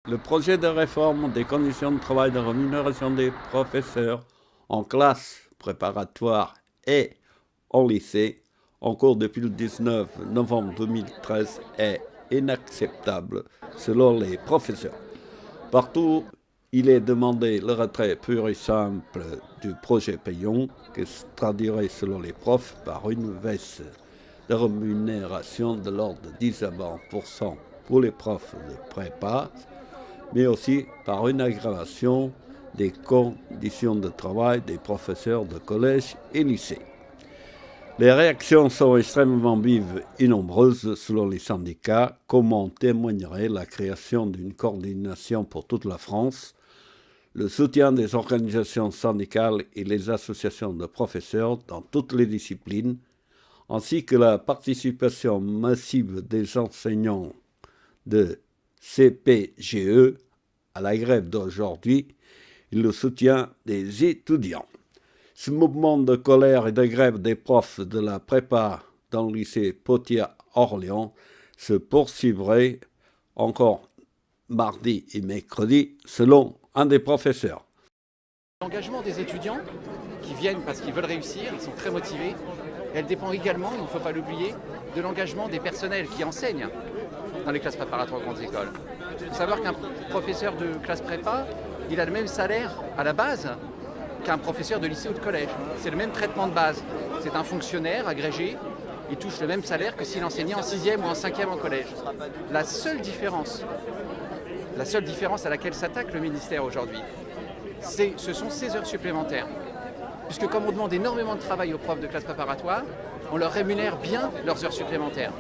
Le projet de réforme des conditions de travail et de rémunération des professeurs en classe préparatoire et en lycée, en cours depuis le 19 novembre 2013, est inacceptable selon les professeurs. Partout, il est demandé le retrait pur et simple du projet payant, qui se traduirait selon les profs par une baisse de rémunération de l'ordre de 10 à 20% pour les profs de prépa, mais aussi par une aggravation des conditions de travail des professeurs de collège et lycée. Les réactions sont extrêmement vives et nombreuses selon les syndicats, comme en témoignerait la création d'une coordination pour toute la France, le soutien des organisations syndicales et les associations de professeurs dans toutes les disciplines, ainsi que la participation massive des enseignants de CPGE à la grève d'aujourd'hui et le soutien des étudiants. Ce mouvement de colère et de grève des profs de la prépa dans le lycée Potier-Orléans se poursuivrait encore mardi et mercredi, selon un des professeurs. L'engagement des étudiants qui viennent parce qu'ils veulent réussir, ils sont très motivés. Elle dépend également, il ne faut pas l'oublier, de l'engagement des personnels qui enseignent dans les classes préparatoires aux grandes écoles. Il faut savoir qu'un professeur de classe prépa, il a le même salaire à la base qu'un professeur de lycée ou de collège. C'est le même traitement de base. C'est un fonctionnaire agrégé, il touche le même salaire que s'il enseignait en 6e ou en 5e en collège. La seule différence à laquelle s'attaque le ministère aujourd'hui, ce sont ces heures supplémentaires. Puisque comme on demande énormément de travail aux profs de classe préparatoire, on leur rémunère bien leurs heures supplémentaires.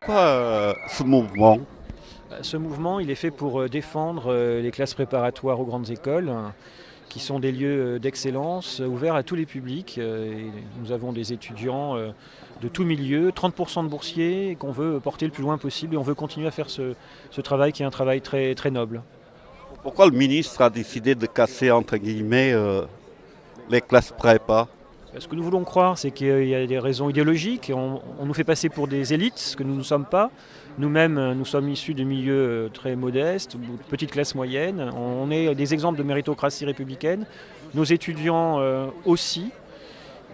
Pourquoi ce mouvement? Ce mouvement, il est fait pour défendre les classes préparatoires aux grandes écoles, qui sont des lieux d'excellence ouverts à tous les publics. Et nous avons des étudiants de tous milieux, 30% de boursiers, qu'on veut porter le plus loin possible et on veut continuer à faire ce travail qui est un travail très, très noble. Pourquoi le ministre a décidé de casser, entre guillemets, les classes prépa? Ce que nous voulons croire, c'est qu'il y a des raisons idéologiques. On nous fait passer pour des élites, ce que nous ne sommes pas. Nous-mêmes, nous sommes issus de milieux très modestes, de petites classes moyennes. On est des exemples de méritocratie républicaine. Nos étudiants aussi.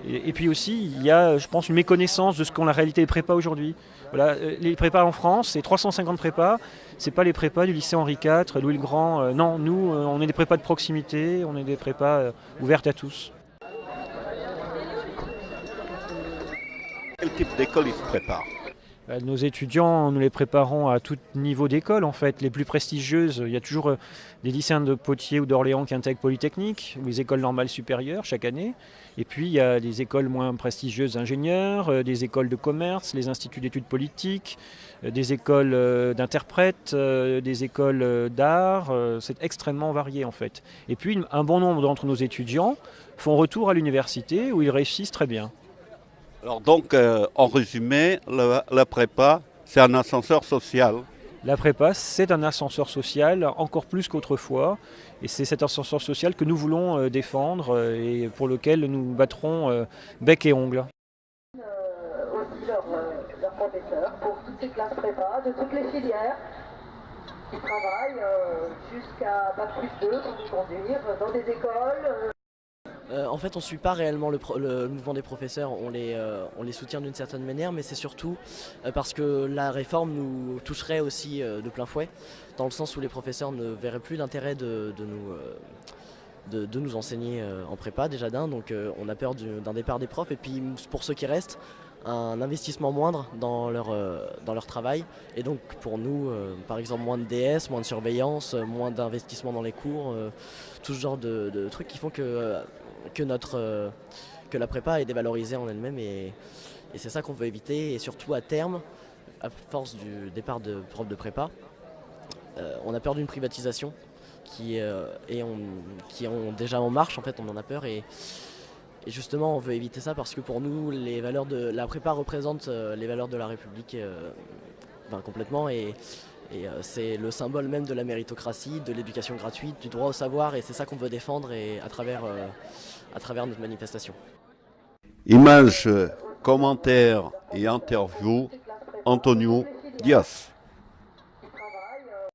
Et puis aussi, il y a, je pense, une méconnaissance de ce qu'ont la réalité des prépas aujourd'hui. Voilà, les prépas en France, c'est 350 prépas. C'est pas les prépas du lycée Henri IV, Louis le Grand. Non, nous, on est des prépas de proximité, on est des prépas ouvertes à tous. Quel type d'école ils se préparent? Nos étudiants, nous les préparons à tout niveau d'école en fait, les plus prestigieuses. Il y a toujours des lycéens de Poitiers ou d'Orléans qui intègrent Polytechnique, ou les écoles normales supérieures chaque année. Et puis il y a des écoles moins prestigieuses d'ingénieurs, des écoles de commerce, les instituts d'études politiques, des écoles d'interprètes, des écoles d'art. C'est extrêmement varié en fait. Et puis un bon nombre d'entre nos étudiants font retour à l'université où ils réussissent très bien. Alors donc, en résumé, la prépa, c'est un ascenseur social. La prépa, c'est un ascenseur social, encore plus qu'autrefois. Et c'est cet ascenseur social que nous voulons défendre et pour lequel nous battrons bec et ongles. Aussi leurs professeurs pour toutes ces classes prépa, de toutes les filières. Ils travaillent jusqu'à Bac+2 pour nous conduire dans des écoles. En fait, on ne suit pas réellement le mouvement des professeurs, on les soutient d'une certaine manière, mais c'est surtout parce que la réforme nous toucherait aussi de plein fouet, dans le sens où les professeurs ne verraient plus l'intérêt de nous enseigner en prépa déjà d'un, donc on a peur d'un départ des profs, et puis pour ceux qui restent, un investissement moindre dans leur travail, et donc pour nous, par exemple, moins de DS, moins de surveillance, moins d'investissement dans les cours, tout ce genre de trucs qui font que la prépa est dévalorisée en elle-même, et c'est ça qu'on veut éviter. Et surtout à terme, à force du départ de profs de prépa, on a peur d'une privatisation qui ont déjà en marche, en fait, on en a peur. Et justement, on veut éviter ça parce que pour nous, la prépa représente les valeurs de la République complètement. Et c'est le symbole même de la méritocratie, de l'éducation gratuite, du droit au savoir. Et c'est ça qu'on veut défendre à travers notre manifestation. Images, commentaires et interviews, Antonio Dias.